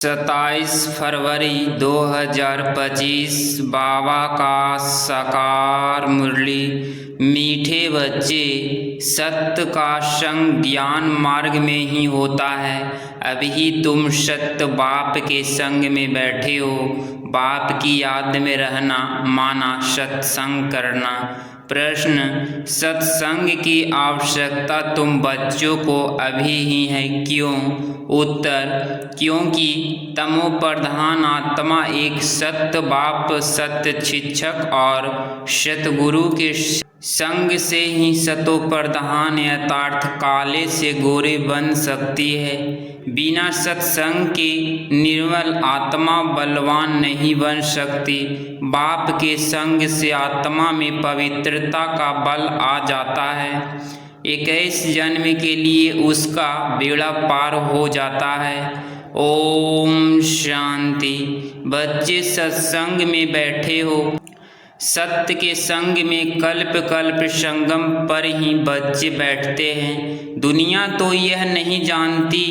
27 फरवरी 2025 बाबा का साकार मुरली। मीठे बच्चे, सत्य का संग ज्ञान मार्ग में ही होता है। अभी तुम सत्य बाप के संग में बैठे हो। बाप की याद में रहना माना सत्संग करना। प्रश्न, सत्संग की आवश्यकता तुम बच्चों को अभी ही है, क्यों? उत्तर, क्योंकि तमो प्रधान आत्मा एक सत्य बाप, सत्य शिक्षक और सतगुरु के संग से ही सतो प्रधान यथार्थ काले से गोरे बन सकती है। बिना सत्संग के निर्मल आत्मा बलवान नहीं बन सकती। बाप के संग से आत्मा में पवित्रता का बल आ जाता है। 21 जन्म के लिए उसका बेड़ा पार हो जाता है। ओम शांति। बच्चे सत्संग में बैठे हो। सत्य के संग में कल्प कल्प संगम पर ही बच्चे बैठते हैं। दुनिया तो यह नहीं जानती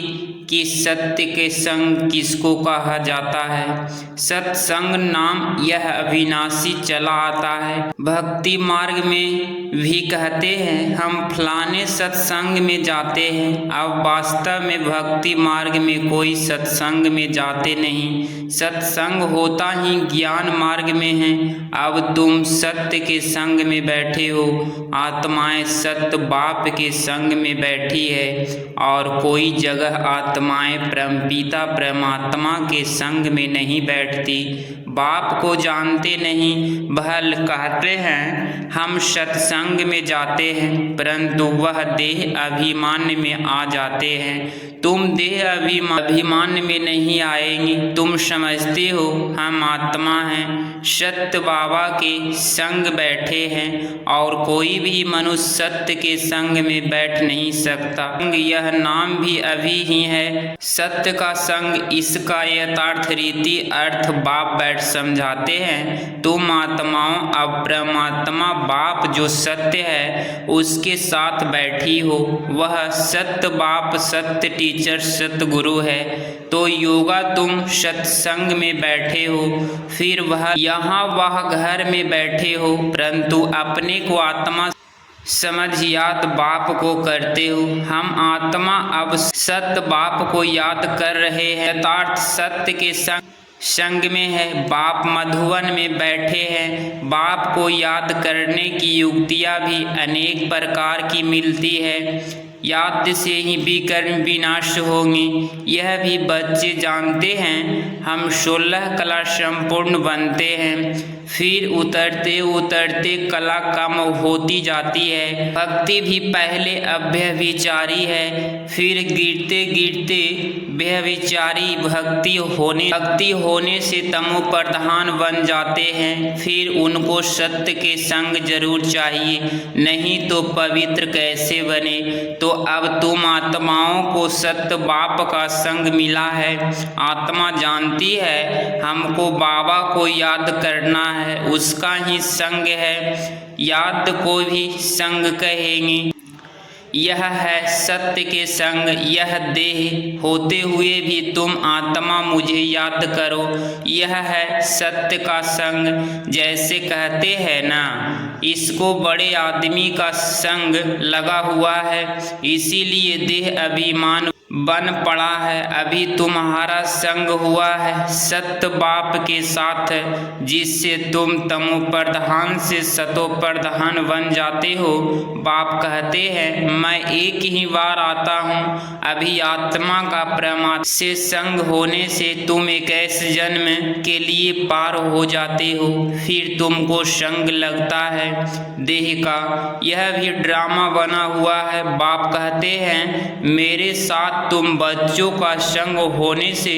कि सत्य के संग किसको कहा जाता है। सत्संग नाम यह अविनाशी चला आता है। भक्ति मार्ग में भी कहते हैं हम फलाने सत्संग में जाते हैं। अब वास्तव में भक्ति मार्ग में कोई सत्संग में जाते नहीं। सत्संग होता ही ज्ञान मार्ग में है। अब तुम सत्य के संग में बैठे हो। आत्माएं सत्य बाप के संग में बैठी है और कोई जगह आत्माएं परमपिता परमात्मा के संग में नहीं बैठती। बाप को जानते नहीं, भल कहते हैं हम सत्संग में जाते हैं, परंतु वह देह अभिमान में आ जाते हैं। तुम देह अभिमान में नहीं आएंगे। तुम समझते हो हम आत्मा हैं, सत्य बाबा के संग बैठे हैं और कोई भी मनुष्य सत्य के संग में बैठ नहीं सकता। यह नाम भी अभी ही है। सत्य का संग, इसका यथार्थ रीति अर्थ बाप बैठ समझाते हैं। तुम आत्माओं अब परमात्मा बाप जो सत्य है उसके साथ बैठी हो। वह सत्य बाप, सत्य टीचर, सत्य गुरु है। तो योगा तुम सत्संग में बैठे हो, फिर वह यहाँ वह घर में बैठे हो, परंतु अपने को आत्मा समझ याद बाप को करते हो। हम आत्मा अब सत्य बाप को याद कर रहे हैं। यथार्थ सत्य के संग में है। बाप मधुवन में बैठे हैं। बाप को याद करने की युक्तियाँ भी अनेक प्रकार की मिलती है। याद से ही विकर्म विनाश होंगे, यह भी बच्चे जानते हैं। हम 16 कला संपूर्ण बनते हैं, फिर उतरते उतरते कला कम होती जाती है। भक्ति भी पहले अव्यभिचारी है, फिर गिरते गिरते व्यभिचारी भक्ति होने से तमो प्रधान बन जाते हैं। फिर उनको सत्य के संग जरूर चाहिए, नहीं तो पवित्र कैसे बने। तो अब तुम आत्माओं को सत्य बाप का संग मिला है। आत्मा जानती है हमको बाबा को याद करना है, उसका ही संग है। याद को भी संग कहेंगे। यह है सत्य के संग। यह देह होते हुए भी तुम आत्मा मुझे याद करो, यह है सत्य का संग। जैसे कहते हैं ना, इसको बड़े आदमी का संग लगा हुआ है, इसीलिए देह अभिमान बन पड़ा है। अभी तुम्हारा संग हुआ है सत्य बाप के साथ, जिससे तुम तमो प्रधान से सतो प्रधान बन जाते हो। बाप कहते हैं मैं एक ही बार आता हूँ। अभी आत्मा का परमात्मा से संग होने से तुम 21 जन्म के लिए पार हो जाते हो। फिर तुमको संग लगता है देह का। यह भी ड्रामा बना हुआ है। बाप कहते हैं मेरे साथ तुम बच्चों का संग होने से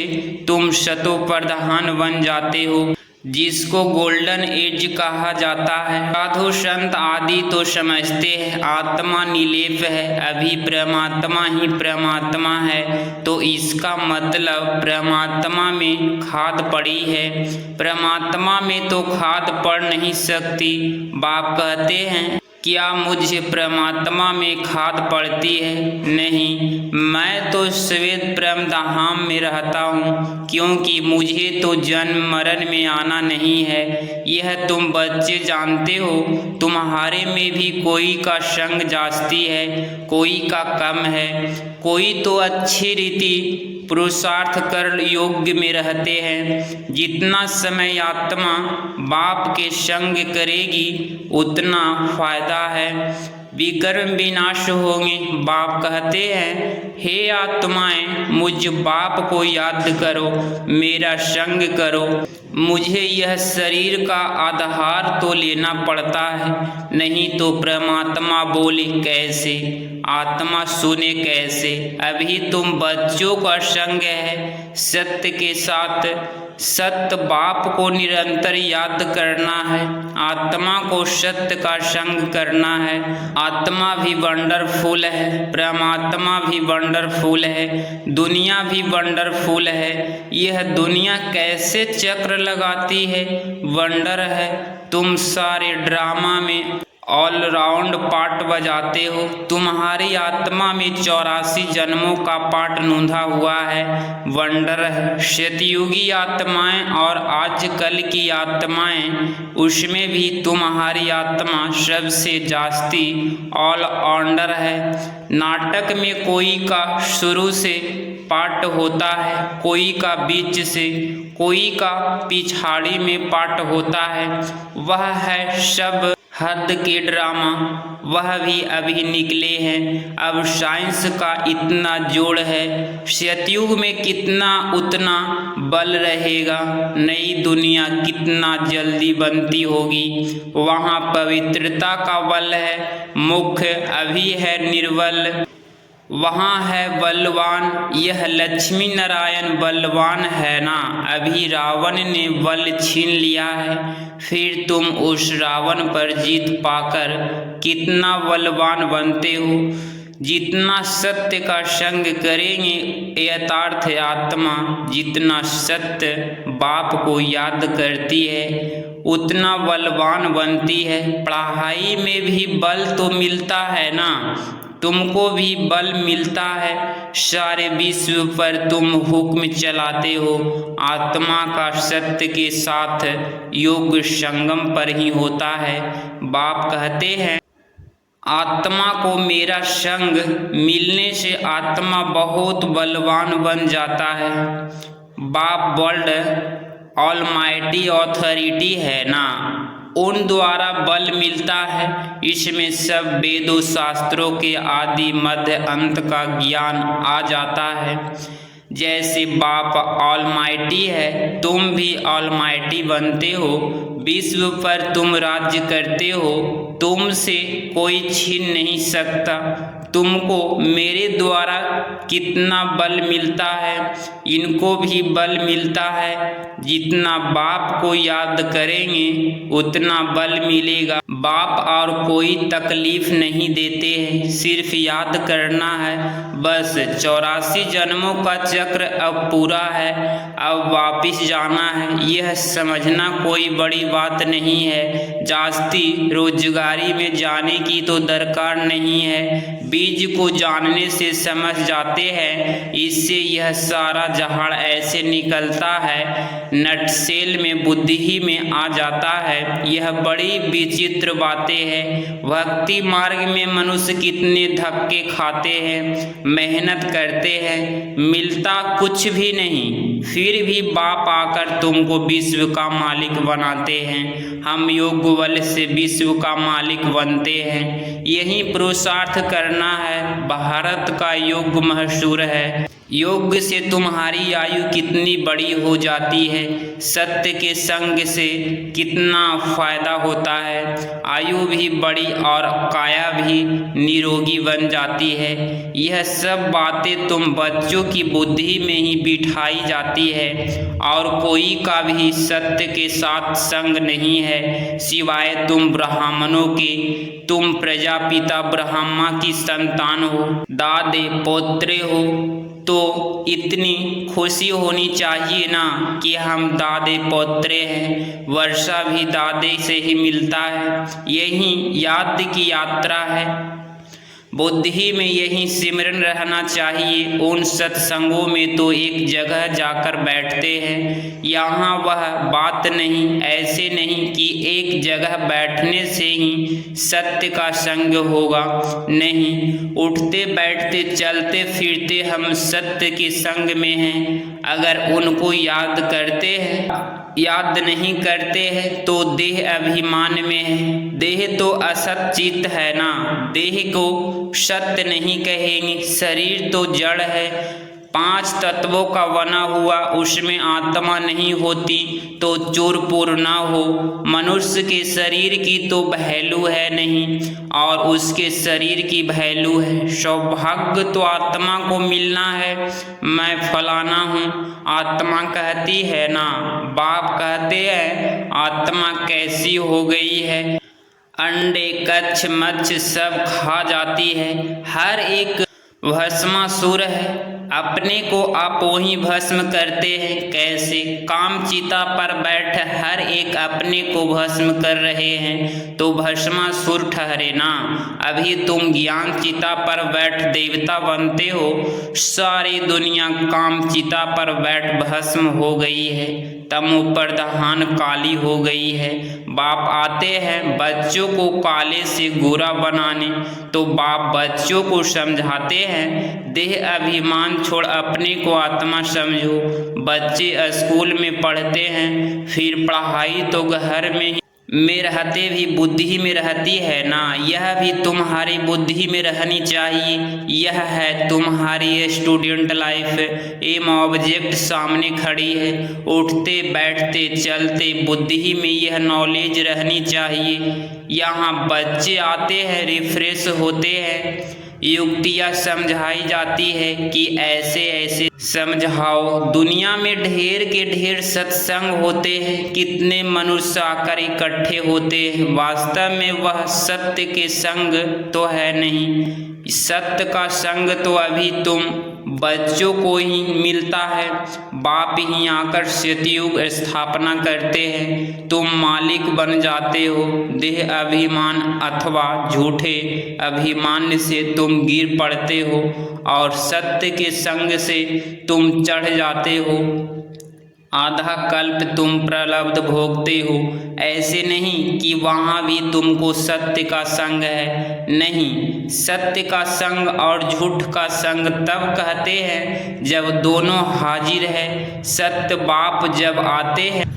तुम सतो प्रधान बन जाते हो, जिसको गोल्डन एज कहा जाता है। साधु संत आदि तो समझते हैं आत्मा निर्लेप है, अभी परमात्मा ही परमात्मा है। तो इसका मतलब परमात्मा में खाद पड़ी है। परमात्मा में तो खाद पड़ नहीं सकती। बाप कहते हैं क्या मुझे परमात्मा में खाद पड़ती है? नहीं, मैं तो श्वेत ब्रह्म धाम में रहता हूँ, क्योंकि मुझे तो जन्म मरण में आना नहीं है। यह तुम बच्चे जानते हो। तुम्हारे में भी कोई का संग जास्ती है, कोई का कम है। कोई तो अच्छी रीति पुरुषार्थ कर योग्य में रहते हैं। जितना समय आत्मा बाप के संग करेगी उतना फायदा है। विकर्म विनाश होंगे। बाप कहते हैं, हे आत्माएं, मुझ बाप को याद करो, मेरा संग करो। मुझे यह शरीर का आधार तो लेना पड़ता है, नहीं तो परमात्मा बोले कैसे, आत्मा सुने कैसे। अभी तुम बच्चों का संग है। सत्य के साथ सत्य बाप को निरंतर याद करना है। आत्मा को सत्य का संग करना है। आत्मा भी वंडरफुल है, परमात्मा भी वंडरफुल है, दुनिया भी वंडरफुल है। यह दुनिया कैसे चक्र लगाती है, वंडर है। तुम सारे ड्रामा में ऑलराउंड पार्ट बजाते हो। तुम्हारी आत्मा में 84 जन्मों का पार्ट नूंधा हुआ है, वंडर है। सतयुगी आत्माएं और आजकल की आत्माएं, उसमें भी तुम्हारी आत्मा सबसे जास्ती ऑलराउंडर है। नाटक में कोई का शुरू से पार्ट होता है, कोई का बीच से, कोई का पिछाड़ी में पार्ट होता है। वह है सब हद के ड्रामा, वह भी अभी निकले हैं। अब साइंस का इतना जोड़ है, सतयुग में कितना उतना बल रहेगा। नई दुनिया कितना जल्दी बनती होगी। वहाँ पवित्रता का बल है, मुख्य अभी है निर्बल। वहाँ है बलवान, यह लक्ष्मी नारायण बलवान है ना। अभी रावण ने बल छीन लिया है, फिर तुम उस रावण पर जीत पाकर कितना बलवान बनते हो। जितना सत्य का संग करेंगे यथार्थ आत्मा, जितना सत्य बाप को याद करती है उतना बलवान बनती है। पढ़ाई में भी बल तो मिलता है ना, तुमको भी बल मिलता है। सारे विश्व पर तुम हुक्म चलाते हो। आत्मा का सत्य के साथ योग संगम पर ही होता है। बाप कहते हैं, आत्मा को मेरा संग मिलने से आत्मा बहुत बलवान बन जाता है। बाप वर्ल्ड ऑलमाइटी अथॉरिटी है ना, उन द्वारा बल मिलता है। इसमें सब वेदों शास्त्रों के आदि मध्य अंत का ज्ञान आ जाता है। जैसे बाप ऑलमाइटी है, तुम भी ऑलमाइटी बनते हो। विश्व पर तुम राज्य करते हो, तुमसे कोई छीन नहीं सकता। तुमको मेरे द्वारा कितना बल मिलता है, इनको भी बल मिलता है। जितना बाप को याद करेंगे उतना बल मिलेगा। बाप और कोई तकलीफ नहीं देते हैं, सिर्फ याद करना है बस। 84 जन्मों का चक्र अब पूरा है, अब वापिस जाना है। यह समझना कोई बड़ी बात नहीं है। जास्ती रोजगारी में जाने की तो दरकार नहीं है। बीज को जानने से समझ जाते हैं, इससे यह सारा जहाड़ ऐसे निकलता है, नटसेल में बुद्धि ही में आ जाता है। यह बड़ी विचित्र बातें हैं। भक्ति मार्ग में मनुष्य कितने धक्के खाते हैं, मेहनत करते हैं, मिलता कुछ भी नहीं, फिर भी बाप आकर तुमको विश्व का मालिक बनाते हैं। हम योग बल से विश्व का मालिक बनते हैं। यही पुरुषार्थ करना है। भारत का योग मशहूर है। योग से तुम्हारी आयु कितनी बड़ी हो जाती है, सत्य के संग से कितना फायदा होता है। आयु भी बड़ी और काया भी निरोगी बन जाती है। यह सब बातें तुम बच्चों की बुद्धि में ही बिठाई जाती है और कोई का भी सत्य के साथ संग नहीं है सिवाय तुम ब्राह्मणों के। तुम प्रजापिता ब्रह्मा की संतान हो, दादे पोत्रे हो। तो इतनी खुशी होनी चाहिए ना कि हम दादे पोतरे हैं। वर्षा भी दादे से ही मिलता है, यही याद की यात्रा है। बुद्धि में यही सिमरन रहना चाहिए। उन सत्संगों में तो एक जगह जाकर बैठते हैं, यहाँ वह बात नहीं। ऐसे नहीं कि एक जगह बैठने से ही सत्य का संग होगा, नहीं। उठते बैठते चलते फिरते हम सत्य के संग में हैं। अगर उनको याद करते हैं, याद नहीं करते हैं तो देह अभिमान में है। देह तो असत चित्त है ना, देह को सत्य नहीं कहेंगे। शरीर तो जड़ है, 5 तत्वों का बना हुआ, उसमें आत्मा नहीं होती तो चूर पूर ना हो। मनुष्य के शरीर की तो वैल्यू है नहीं और उसके शरीर की वैल्यू है। सौभाग्य तो आत्मा को मिलना है। मैं फलाना हूँ, आत्मा कहती है ना। बाप कहते हैं आत्मा कैसी हो गई है, अंडे कच्छ मच्छ सब खा जाती है। हर एक भस्मासुर है, अपने को आप वही भस्म करते हैं। कैसे? काम चिता पर बैठ हर एक अपने को भस्म कर रहे हैं तो भस्मासुर ठहरे ना। अभी तुम ज्ञान चिता पर बैठ देवता बनते हो, सारी दुनिया काम चिता पर बैठ भस्म हो गई है, तमो प्रधान काली हो गई है। बाप आते हैं बच्चों को काले से गोरा बनाने, तो बाप बच्चों को समझाते हैं देह अभिमान छोड़ अपने को आत्मा समझो। बच्चे स्कूल में पढ़ते हैं, फिर पढ़ाई तो घर में रहते भी बुद्धि में रहती है ना। यह भी तुम्हारी बुद्धि में रहनी चाहिए। यह है तुम्हारी स्टूडेंट लाइफ। एम ऑब्जेक्ट सामने खड़ी है, उठते बैठते चलते बुद्धि में यह नॉलेज रहनी चाहिए। यहाँ बच्चे आते हैं, रिफ्रेश होते हैं, युक्तियाँ समझाई जाती है कि ऐसे ऐसे समझाओ। दुनिया में ढेर के ढेर सत्संग होते हैं, कितने मनुष्य आकर इकट्ठे होते हैं। वास्तव में वह सत्य के संग तो है नहीं। सत्य का संग तो अभी तुम बच्चों को ही मिलता है। बाप ही आकर सतयुग स्थापना करते हैं, तुम मालिक बन जाते हो। देह अभिमान अथवा झूठे अभिमान से तुम गिर पड़ते हो और सत्य के संग से तुम चढ़ जाते हो। आधा कल्प तुम प्रलब्ध भोगते हो। ऐसे नहीं कि वहाँ भी तुमको सत्य का संग है, नहीं। सत्य का संग और झूठ का संग तब कहते हैं जब दोनों हाजिर है। सत्य बाप जब आते हैं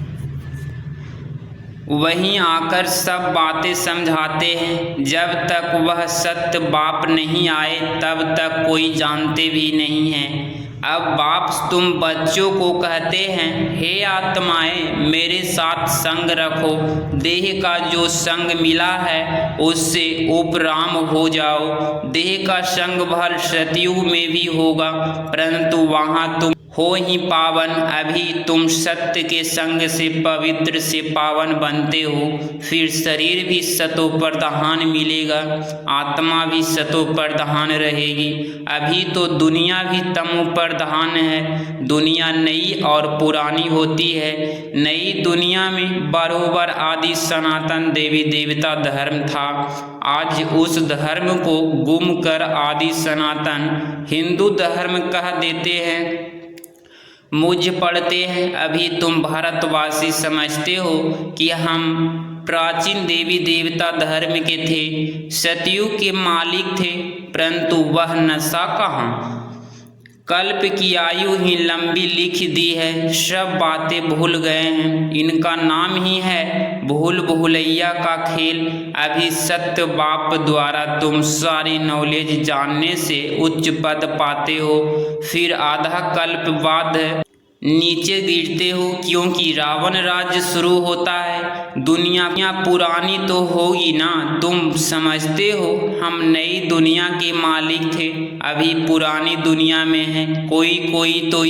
वहीं आकर सब बातें समझाते हैं। जब तक वह सत्य बाप नहीं आए तब तक कोई जानते भी नहीं है। अब बाप तुम बच्चों को कहते हैं, हे आत्माएं मेरे साथ संग रखो। देह का जो संग मिला है उससे उपराम हो जाओ। देह का संग भर सतयुग में भी होगा, परंतु वहाँ तुम हो ही पावन। अभी तुम सत्य के संग से पवित्र से पावन बनते हो, फिर शरीर भी सतो प्रधान मिलेगा, आत्मा भी सतो प्रधान रहेगी। अभी तो दुनिया भी तमो प्रधान है। दुनिया नई और पुरानी होती है। नई दुनिया में बरोबर आदि सनातन देवी देवता धर्म था। आज उस धर्म को गुम कर आदि सनातन हिंदू धर्म कह देते हैं। मुझ पढ़ते हैं, अभी तुम भारतवासी समझते हो कि हम प्राचीन देवी देवता धर्म के थे, सतयुग के मालिक थे, परंतु वह नशा कहाँ। कल्प की आयु ही लंबी लिख दी है, सब बातें भूल गए हैं। इनका नाम ही है भूल भुलैया का खेल। अभी सत्य बाप द्वारा तुम सारी नॉलेज जानने से उच्च पद पाते हो, फिर आधा कल्प बाद नीचे गिरते हो, क्योंकि रावण राज्य शुरू होता है। दुनिया पुरानी तो होगी ना। तुम समझते हो हम नई दुनिया के मालिक थे, अभी पुरानी दुनिया में हैं। कोई कोई तो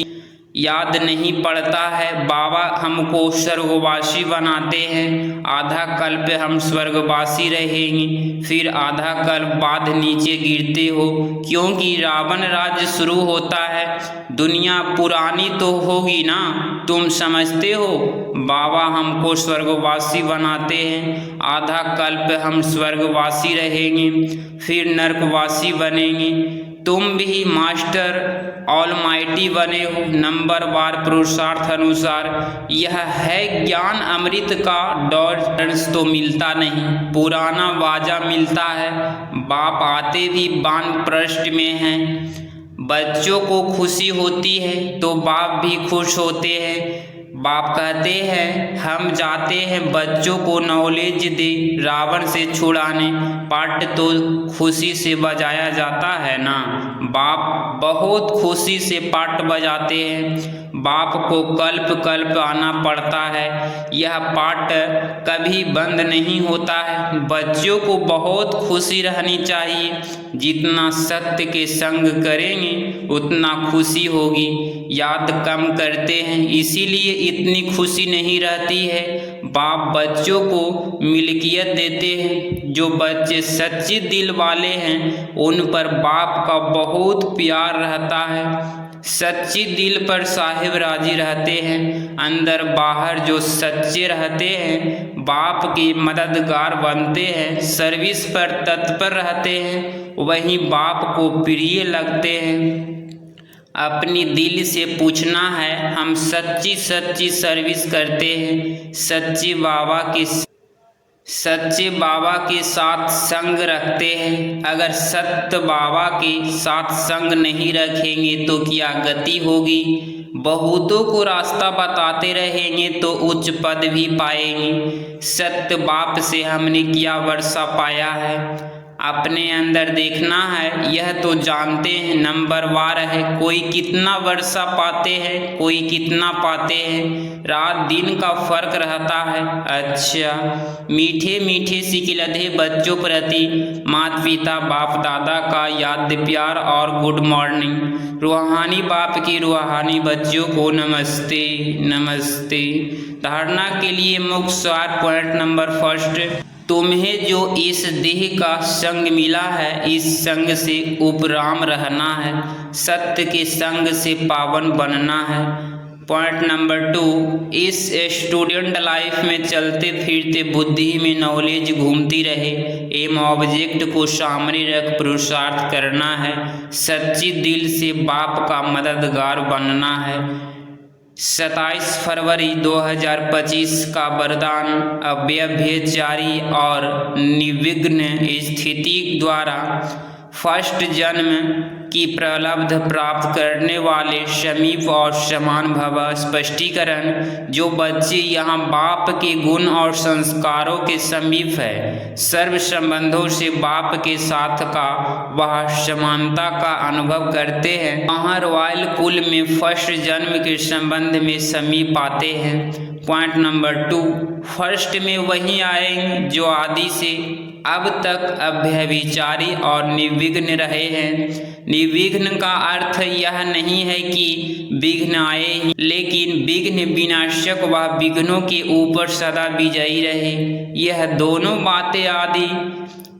याद नहीं पड़ता है। बाबा हमको स्वर्गवासी बनाते हैं। आधा कल्प हम स्वर्गवासी रहेंगे, फिर आधा कल्प बाद नीचे गिरते हो, क्योंकि रावण राज्य शुरू होता है। दुनिया पुरानी तो होगी ना, तुम समझते हो। बाबा हमको स्वर्गवासी बनाते हैं, आधा कल्प हम स्वर्गवासी रहेंगे, फिर नरकवासी बनेंगे। तुम भी मास्टर ऑलमाइटी बने हो, नंबरवार पुरुषार्थ अनुसार। यह है ज्ञान अमृत का डॉर्स तो मिलता नहीं, पुराना वाजा मिलता है। बाप आते भी वानप्रस्थ में हैं। बच्चों को खुशी होती है तो बाप भी खुश होते हैं। बाप कहते हैं हम जाते हैं बच्चों को नॉलेज दे रावण से छुड़ाने। पाठ तो खुशी से बजाया जाता है ना। बाप बहुत खुशी से पाठ बजाते हैं। बाप को कल्प कल्प आना पड़ता है। यह पाठ कभी बंद नहीं होता है। बच्चों को बहुत खुशी रहनी चाहिए। जितना सत्य के संग करेंगे उतना खुशी होगी। याद कम करते हैं इसीलिए इतनी खुशी नहीं रहती है। बाप बच्चों को मिल्कियत देते हैं। जो बच्चे सच्चे दिल वाले हैं उन पर बाप का बहुत प्यार रहता है। सच्ची दिल पर साहिब राजी रहते हैं। अंदर बाहर जो सच्चे रहते हैं बाप के मददगार बनते हैं। सर्विस पर तत्पर रहते हैं, वहीं बाप को प्रिय लगते हैं। अपनी दिल से पूछना है, हम सच्ची सच्ची सर्विस करते हैं। सच्चे बाबा के साथ संग रखते हैं। अगर सत्य बाबा के साथ संग नहीं रखेंगे तो क्या गति होगी। बहुतों को रास्ता बताते रहेंगे तो उच्च पद भी पाएंगे। सत्य बाप से हमने क्या वर्षा पाया है, अपने अंदर देखना है। यह तो जानते हैं नंबरवार है। कोई कितना वर्षा पाते हैं, कोई कितना पाते हैं। रात दिन का फर्क रहता है। अच्छा, मीठे मीठे सिकिलधे बच्चों प्रति माता पिता बाप दादा का याद प्यार और गुड मॉर्निंग। रूहानी बाप की रूहानी बच्चों को नमस्ते नमस्ते। धारणा के लिए मुख्य सार पॉइंट नंबर फर्स्ट, तुम्हें जो इस देह का संग मिला है इस संग से उपराम रहना है। सत्य के संग से पावन बनना है। पॉइंट नंबर 2, इस स्टूडेंट लाइफ में चलते फिरते बुद्धि में नॉलेज घूमती रहे। एम ऑब्जेक्ट को सामने रख पुरुषार्थ करना है। सच्ची दिल से बाप का मददगार बनना है। 27 फरवरी 2025 का वरदान अव्यभिचारी और निर्विघ्न स्थिति द्वारा फर्स्ट जन्म की प्रलब्ध प्राप्त करने वाले समीप और समान भव। स्पष्टीकरण, जो बच्चे यहाँ बाप के गुण और संस्कारों के समीप है, सर्व संबंधों से बाप के साथ का वह समानता का अनुभव करते हैं, वहाँ रॉयल कुल में फर्स्ट जन्म के संबंध में समीप आते हैं। पॉइंट नंबर 2, फर्स्ट में वही आएंगे जो आदि से अब तक अव्यभिचारी और निर्विघ्न रहे हैं। निर्विघ्न का अर्थ यह नहीं है कि विघ्न आए ही, लेकिन विघ्न विनाशक व विघ्नों के ऊपर सदा विजयी रहे। यह दोनों बातें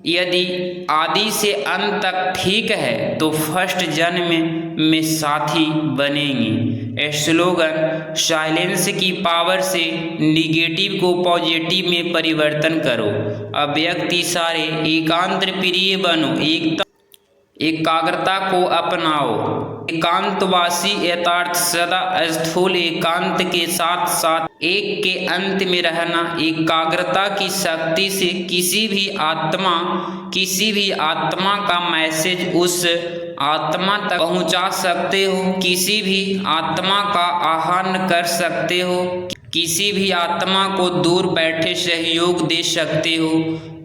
यदि आदि से अंत तक ठीक है तो फर्स्ट जन्म में साथी बनेंगे। स्लोगन, साइलेंस की पावर से निगेटिव को पॉजिटिव में परिवर्तन करो। अव्यक्ति सारे एकांत प्रिय बनो। एकाग्रता को अपनाओ। एकांतवासी यथार्थ सदा स्थूल एकांत के साथ साथ एक के अंत में रहना। एकाग्रता की शक्ति से किसी भी आत्मा का मैसेज उस आत्मा तक पहुंचा सकते हो। किसी भी आत्मा का आह्वान कर सकते हो। किसी भी आत्मा को दूर बैठे सहयोग दे सकते हो।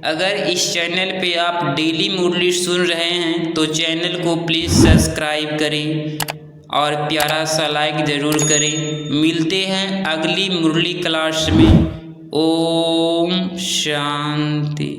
अगर इस चैनल पे आप डेली मुरली सुन रहे हैं तो चैनल को प्लीज़ सब्सक्राइब करें और प्यारा सा लाइक ज़रूर करें। मिलते हैं अगली मुरली क्लास में। ओम शांति।